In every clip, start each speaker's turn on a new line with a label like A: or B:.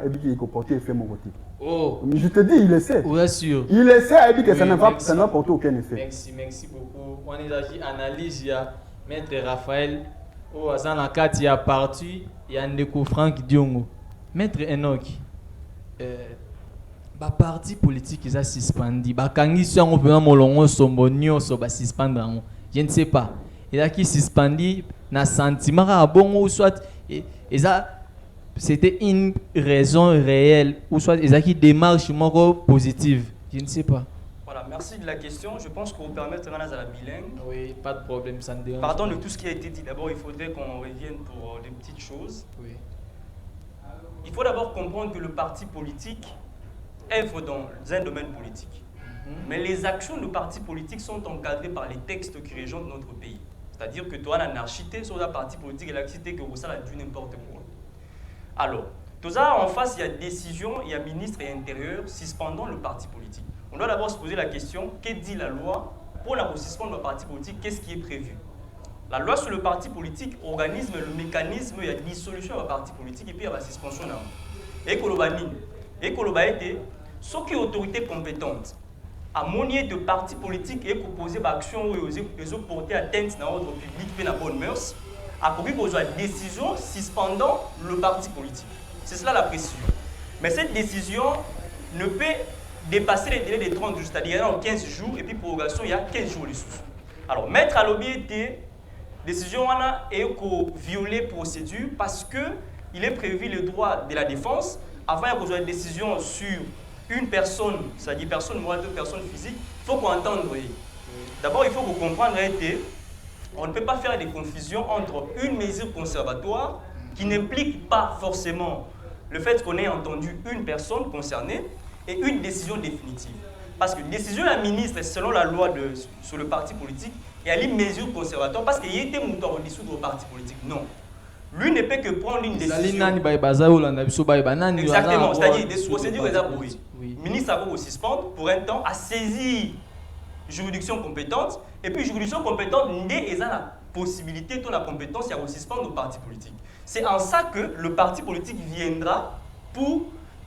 A: et puis il comporter effet mon côté.
B: Oh.
A: Mais je te dis, il essaie.
B: Bien sûr.
A: Il essaie et puis que
B: Oui,
A: ça ne va porter aucun effet.
B: Merci beaucoup. On est agi analyse, il y a Maître Raphaël, au Azanakat, il y a parti, il y a Ndeko Frank Diongo. Maître Enoch, ba parti politique ils a suspendu. Ba kangi si on peut molongo sombonio so ba suspendre. Je ne sais pas. Il a qui suspendu na sentiment à bon ou soit et ça c'était une raison réelle ou soit ils a qui démarche positive. Je ne sais pas.
C: Voilà, merci de la question. Je pense qu'on vous permet de rendre à la bilingue.
B: Oui, pas de problème, ça ne dérange pas.
C: Pardon de tout ce qui a été dit. D'abord, il faudrait qu'on revienne pour des petites choses.
B: Oui.
C: Il faut d'abord comprendre que le parti politique œuvre dans un domaine politique. Mais les actions de partis politiques sont encadrées par les textes qui régissent notre pays. C'est-à-dire que toi, l'anarchité, sur la parti politique et l'activité que vous savez du n'importe quoi. Alors, tout ça, en face, il y a décision, il y a ministre et intérieur suspendant le parti politique. On doit d'abord se poser la question, que dit la loi pour la suspendre le parti politique? Qu'est-ce qui est prévu? La loi sur le parti politique organise le mécanisme, il y a dissolution du parti politique et puis il y a la suspension. Et Koloba était, ce qui est autorité compétente, à monier de parti politique et proposer des actions où ils ont porté atteinte dans l'ordre public et dans la bonne mœurs, a commis une décision suspendant le parti politique. C'est cela la précision. Mais cette décision ne peut dépasser les délais de 30 jours, c'est-à-dire en 15 jours, et puis prorogation, il y a 15 jours les sous. Alors, maître à lobby était décision est violer procédure parce qu'il est prévu le droit de la défense avant qu'il y ait une décision sur une personne, c'est-à-dire personne morale, deux personnes physiques. Il faut qu'on entende. D'abord, il faut qu'on comprenne que on ne peut pas faire des confusions entre une mesure conservatoire qui n'implique pas forcément le fait qu'on ait entendu une personne concernée et une décision définitive. Parce que décision de la ministre, selon la loi sur le parti politique, il y a une mesure conservatoire parce qu'il était monté au dissoudre au parti politique. Non. Lui ne peut que prendre une décision. Exactement, c'est-à-dire des procédures établisses. Le ministre a voulu suspendre pour un temps à saisir juridiction compétente et puis juridiction compétente n'est pas la possibilité de la compétence à suspendre au parti politique. C'est en ça que le parti politique viendra pour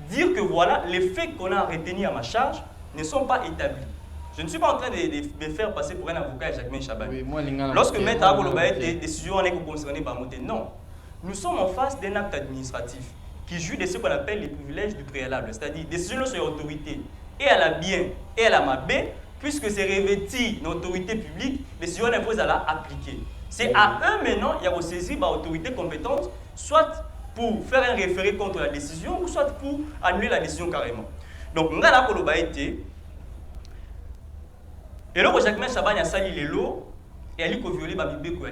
C: dire que voilà, les faits qu'on a retenus à ma charge ne sont pas établis. Je ne suis pas en train de me faire passer pour un avocat Jacquemin Chaban. Oui, lorsque Maître Agoloba a été décision concernée par Monté, non. Nous sommes en face d'un acte administratif qui joue de ce qu'on appelle les privilèges du préalable, c'est-à-dire décision sur l'autorité et à la bien et à la mabé, puisque c'est revêti une autorité publique, décision impose à la appliquer. C'est à eux maintenant, il y a ressaisi par l'autorité compétente, soit pour faire un référé contre la décision, ou soit pour annuler la décision carrément. Donc, nous avons été. Et là, Jacquemin Chaban a sali les lots et elle a violé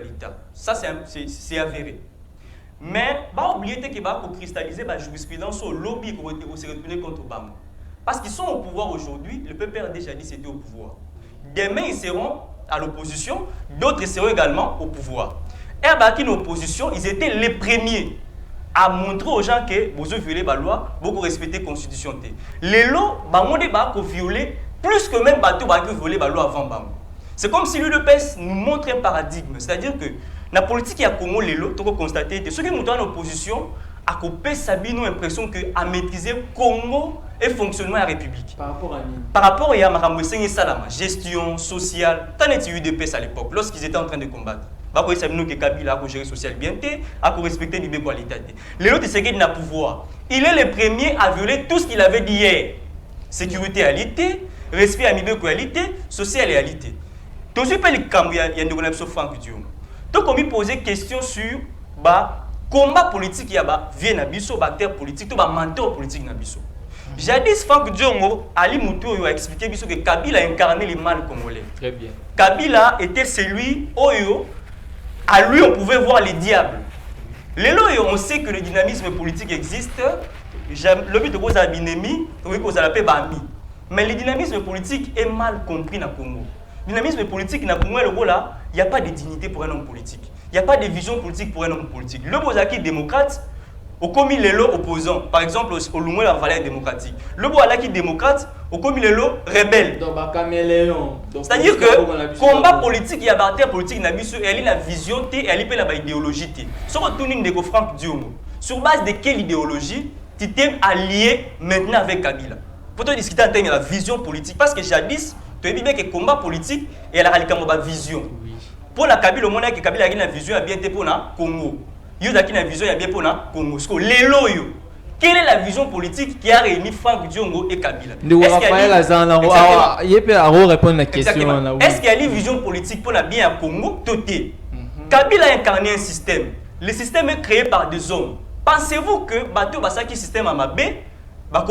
C: l'État. Ça, c'est avéré. Mais, il faut oublier qu'il va cristalliser la jurisprudence au lobby qui s'est retourné contre Bamou. Parce qu'ils sont au pouvoir aujourd'hui, le peuple a déjà dit c'était au pouvoir. Demain, ils seront à l'opposition, d'autres seront également au pouvoir. Et à l'opposition, ils étaient les premiers à montrer aux gens que vous avez violé la loi, vous respectez la constitution. Les lots, ils ont violé plus que même bateau qui violé la loi avant Bamou. C'est comme si l'UDPS nous montre un paradigme. C'est-à-dire que la politique qui a Congo, les lots, tu as constaté que ceux qui sont en opposition, à couper Sabine ont l'impression à maîtriser Congo et fonctionnement de la République.
B: Par rapport à Nini. Par
C: rapport à Makambo et Salama, gestion sociale, t'en es UDPS à l'époque, lorsqu'ils étaient en train de combattre. Ils savaient que Kabila a géré social bien, a respecté les qualités. Les autres, c'est qu'il n'a pouvoir. Il est le premier à violer tout ce qu'il avait dit hier. Sécurité à l'ité, respect à milieu qualité, social et à l'ité. Tout ce qui il y a une déclaration Franck Diom. Donc, on me posait question sur combat politique, il y a vie na biso, terre politique, tout mentor politique na biso. Jadis Franck Diongo, Ali Moutou a expliqué que Kabila a incarné les mal congolais.
B: Très bien.
C: Kabila était celui Oyo, à lui on pouvait voir les diables. Les lois, on sait que le dynamisme politique existe. Le but de cause à binemi, oui cause à la paix bami. Mais le dynamisme politique est mal compris dans le Congo. Le dynamisme politique dans le Congo, il n'y a pas de dignité pour un homme politique. Il n'y a pas de vision politique pour un homme politique. Le Bozaki démocrate, au commis les lots opposants, par exemple au Lumwe la valeur démocratique. Le Bozaki démocrate, au commis les lots rebelles. C'est-à-dire que combat politique, il y a bataille politique, elle a la vision, elle a la idéologie. Sur le tuning de Franck Diongo, sur base de quelle idéologie tu t'es allié maintenant avec Kabila. Pour te discuter en termes de la vision politique. Parce que jadis, tu as dit que le combat politique et la vision. Pour la Kabila, on a que Kabila a une vision bien pour le Congo. Il y a une vision bien pour le Congo. Quelle est la vision politique qui a réuni Franck Diongo et Kabila? Est-ce qu'il y a une vision politique pour la bien à Congo? Kabila a incarné un système. Le système est créé par des hommes. Pensez-vous que Bateau Basaki système à Mabé va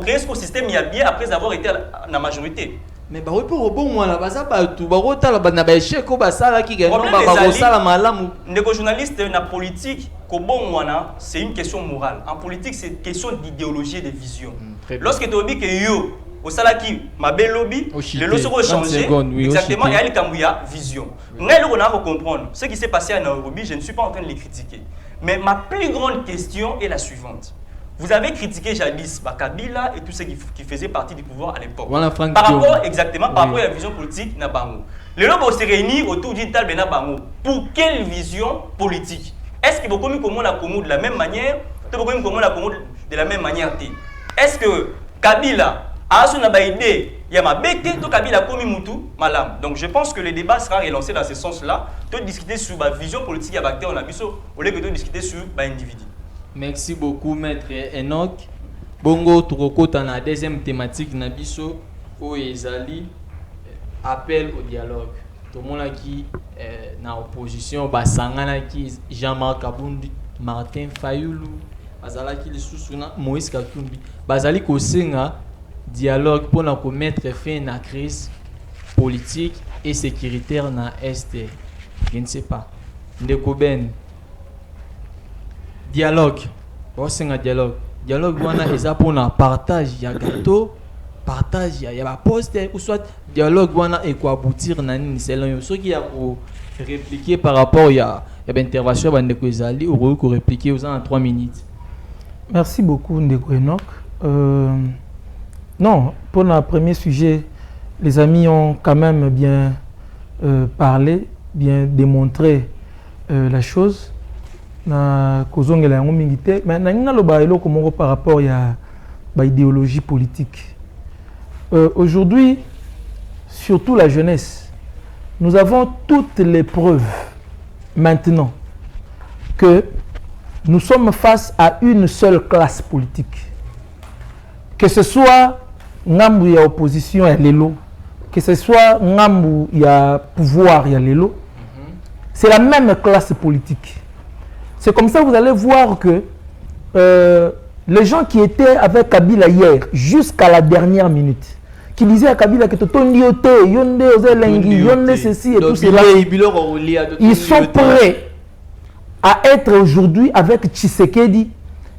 C: créer ce système il y a bien après avoir été à la majorité?
B: Mais bah oui pour bon moi là bas pas tout bah rota là na ba échec ko ba sala ki gagne
C: ba
B: sala malamu
C: ndeko journaliste na politique ko bon wana c'est une question morale. En politique c'est une question d'idéologie et de vision. Lorsque tu dis que yo au sala ki mabe lobby le loso ko changer exactement et ali kambuya vision. Ngai on a comprendre ce qui s'est passé à Nairobi, je ne suis pas en train de les critiquer. Mais ma plus grande question est la suivante. Vous avez critiqué jadis Kabila et tous ceux qui faisaient partie du pouvoir à l'époque. Voilà, par rapport exactement par rapport à la vision politique na bango. Les lobos se réunissent autour d'une table na bango. Pour quelle vision politique? Est-ce que vous commis comment la Congo de la même manière? Vous commis comment la Congo de la même manière? Est-ce que Kabila a son idée? Il y a ma bête, tout Kabila commis mutu malam. Donc je pense que le débat sera relancé dans ce sens-là. De discuter sur la vision politique à Bacté on a vu au lieu que de discuter sur l'individu.
B: Merci beaucoup, Maître Enoch. Bongo, Turokota, la deuxième thématique, Nabiso, où Ezali appel au dialogue. Tout le monde qui est dans l'opposition, Basangana qui Jean-Marc Kabundi, Martin Fayoulou, Bazala qui est Moïse Katumbi, Bazali Kosenga, dialogue pour nous mettre fin à la crise politique et sécuritaire dans l'Est. Je ne sais pas. Ndekoben. Dialogue. C'est un dialogue. Dialogue, c'est pour un partage. Il y a gâteau, partage, il y a poste, ou soit dialogue, et quoi aboutir. C'est ce qui a pour répliquer par rapport à l'intervention de Ndeko Ezali, ou pour répliquer aux en 3 minutes.
D: Merci beaucoup, Ndeko Enoch. Non, pour le premier sujet, les amis ont quand même bien parlé, bien démontré la chose. Na kozongela yango mingi te mais na loba eloko moko par rapport à l'idéologie politique. Aujourd'hui, surtout la jeunesse, nous avons toutes les preuves maintenant que nous sommes face à une seule classe politique. Que ce soit ngambu ya opposition ya lelo, que ce soit ngambu ya pouvoir ya lelo, c'est la même classe politique. C'est comme ça que vous allez voir que les gens qui étaient avec Kabila hier, jusqu'à la dernière minute, qui disaient à Kabila que ceci et tout cela, ils sont prêts à être aujourd'hui avec Tshisekedi,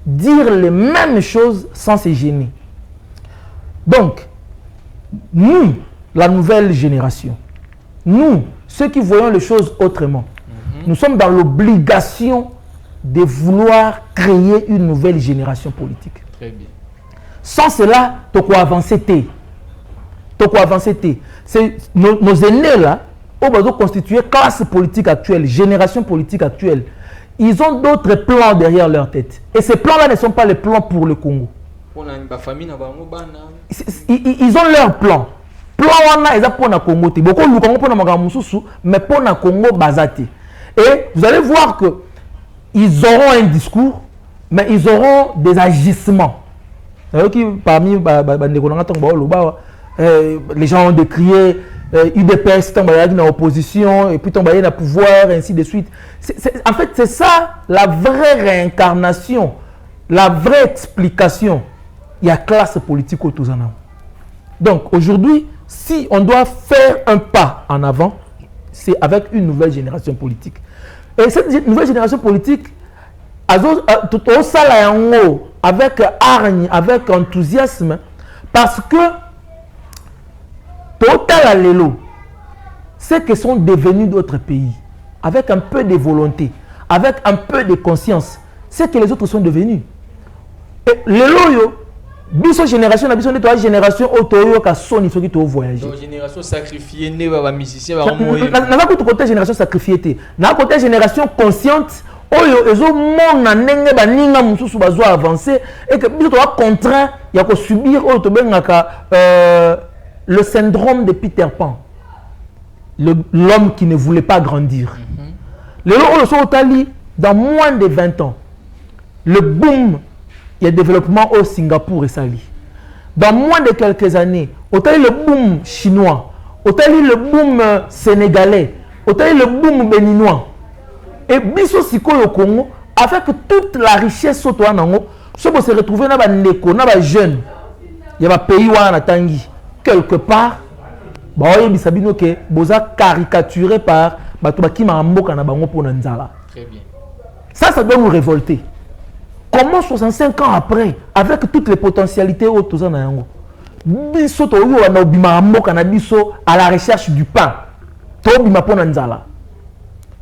D: dire les mêmes choses sans se gêner. Donc, nous, la nouvelle génération, nous, ceux qui voyons les choses autrement, nous sommes dans l'obligation de vouloir créer une nouvelle génération politique.
B: Très bien.
D: Sans cela, tu peux avancer. C'est nos aînés là, on va constituer classe politique actuelle, génération politique actuelle. Ils ont d'autres plans derrière leur tête. Et ces plans-là ne sont pas les plans pour le Congo. Ils ont leur plan. Plan wana ils ont pour le Congo. Beaucoup de Congo pour le mais pour le Congo basati. Et vous allez voir que ils auront un discours, mais ils auront des agissements. Parmi les gens ont décrié UDPS dans l'opposition, et puis dans le pouvoir, et ainsi de suite. En fait, c'est ça la vraie réincarnation, la vraie explication. Il y a classe politique autour de nous. Donc aujourd'hui, si on doit faire un pas en avant, c'est avec une nouvelle génération politique. Et cette nouvelle génération politique, avec hargne, avec enthousiasme, parce que total lelo, ceux qui sont devenus d'autres pays, avec un peu de volonté, avec un peu de conscience, c'est que les autres sont devenus. Et lelo, biso génération, la génération autoyo ka soni soki to voyager.
B: Donc génération sacrifiée né ba musicien ba
D: na côté génération sacrifiée té. Na côté génération consciente oyo ezo mona ndenge baninga mususu bazo avancer et que biso to contraint ya ko subir oyo to bengaka le syndrome de Peter Pan, l'homme qui ne voulait pas grandir. Le oyo so otali dans moins de 20 ans le boom il y a développement au Singapour et Sali. Dans moins de quelques années, otali le boom chinois, otali le boom sénégalais, otali le boom béninois. Et biso sikoyo Congo, avec toute la richesse auto anango, so bo se retrouver na ba ndeko na ba jeune, ya ba pays wana tangi quelque part, ba oye bisabino ke boza caricaturé par bato bakima mboka na bango pona nzala.
B: Très bien.
D: Ça doit nous révolter. Comment 65 ans après, avec toutes les potentialités autour de nous, biso to yo na obima mboka na biso à la recherche du pain. To obima pona nzala.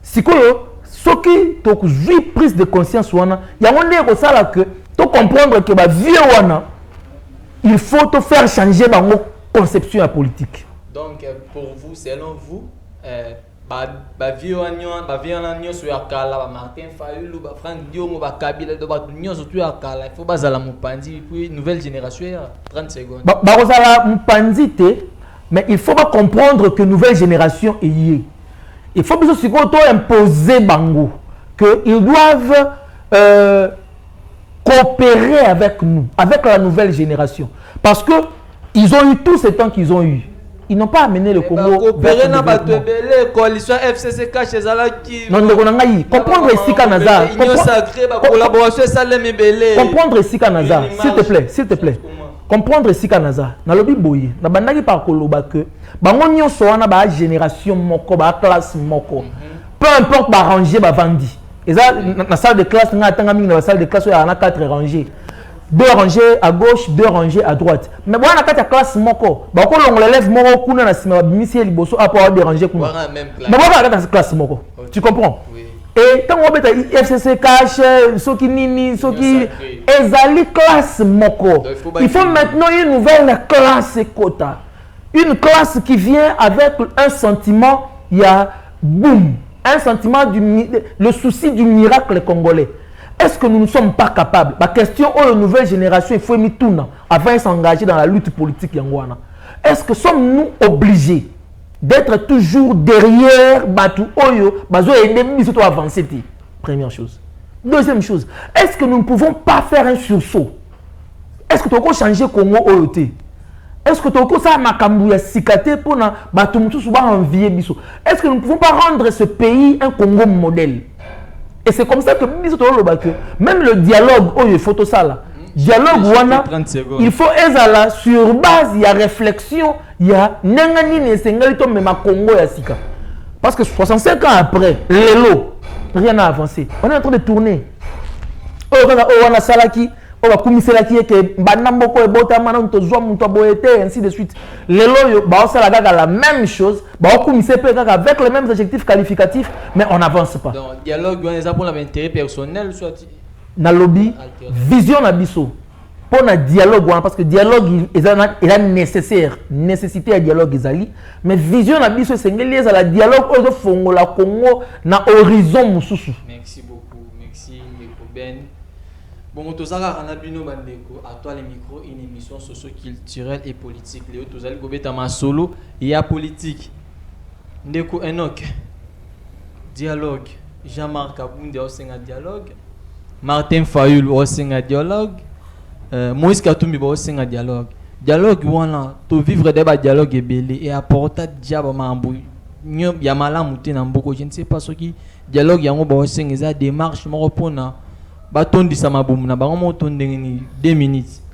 D: Sikoyo soki to kuzui prise de conscience wana, yango ndé ko sala que to comprendre que ba vie wana il faut te faire changer bango conception politique.
B: Donc pour vous, selon vous, ba vie wana so ya kala ba Martin Fayulu ba Franck Diongo ba Kabila do ba nyoso tu ya kala, il faut bazala mupanzi puis nouvelle génération 30 secondes. Ba
D: bazala mupanzi te, mais il faut pas comprendre que nouvelle génération est liée. Il faut bien imposer bango que ils doivent coopérer avec nous, avec la nouvelle génération, parce que ils ont eu tout ce temps qu'ils ont eu. Ils n'ont pas amené le Congo vers le développement.
B: Coalition FCCK chez Zalaki.
D: Non, comprendre ici Kanaza. Comprendre ici Kanaza, s'il te plaît. Comprendre ici Kanaza. Na lobi boye. Na bandaki par koloba que bango nyonso wana ba génération moko ba classe moko. Peu importe ba ranger ba vandi. Et ça na salle de classe nga tanga mingi na salle de classe ya na 4 rangées. 2 rangées à gauche, 2 rangées à droite. Mais bon na kata classe moko. Ba ko longo l'élève moko kuna na sima bimisi liboso a pour déranger kuna. Mais bon na kata classe moko. Tu comprends? Oui. Et tant on beta FCC cache soki nini soki ezali classe moko. Il faut maintenant une nouvelle classe quota. Une classe qui vient avec un sentiment, il y a boum, un sentiment le souci du miracle congolais. Est-ce que nous ne sommes pas capables? La question aux nouvelle génération, il faut y tourner avant de s'engager dans la lutte politique yangwana. Est-ce que sommes-nous obligés d'être toujours derrière Batu Oyo, Bazo et Demi surtout avancer? Première chose. Deuxième chose, est-ce que nous ne pouvons pas faire un sursaut? Est-ce que tu peux changer Congo Oyoté? Est-ce que tu peux faire Makambu Sikate pour Batu Moutou Souba envier Bisso? Est-ce que nous ne pouvons pas rendre ce pays un Congo modèle? Et c'est comme ça que même le dialogue, il faut tout ça là. Dialogue wana, il faut ezala sur base, il y a réflexion, il y a nengani nesengali to mema Congo ya sika. Parce que 65 ans après, l'élo, rien n'a avancé. On est en train de tourner. On a salaki, on va commisser la qui est que banamboko et botama na ntozwa muntu aboyete ainsi de suite. L'élo ba osala la même chose, ba commisser avec les mêmes adjectifs qualificatifs, mais on n'avance pas.
B: Donc dialogue on est pour l'intérêt personnel soit
D: na lobby vision na biso pour na dialogue parce que dialogue est nécessaire, nécessité à dialogue ezali, mais vision na biso c'est ngeli za la dialogue au fongo la Congo na horizon mususu.
B: Merci beaucoup, merci Ben. Bon, tozaka anabino bandeko à toi les micros, une émission socio-culturelle et politique. Léo tozali gobeta ma solo et à politique. Ndeko Enoch. Dialogue. Jean-Marc Abunde au senga dialogue. Martin Fayulu au senga dialogue. Moïse Katumbi au senga dialogue. Dialogue wana to vivre des dialogue et belé et apporter diable mambu. Nyo ya malamu te na mboko, je ne sais pas ce qui dialogue yango ba senga za démarche mo repona. Baton di sama boum na bango mo ton 2 minutes.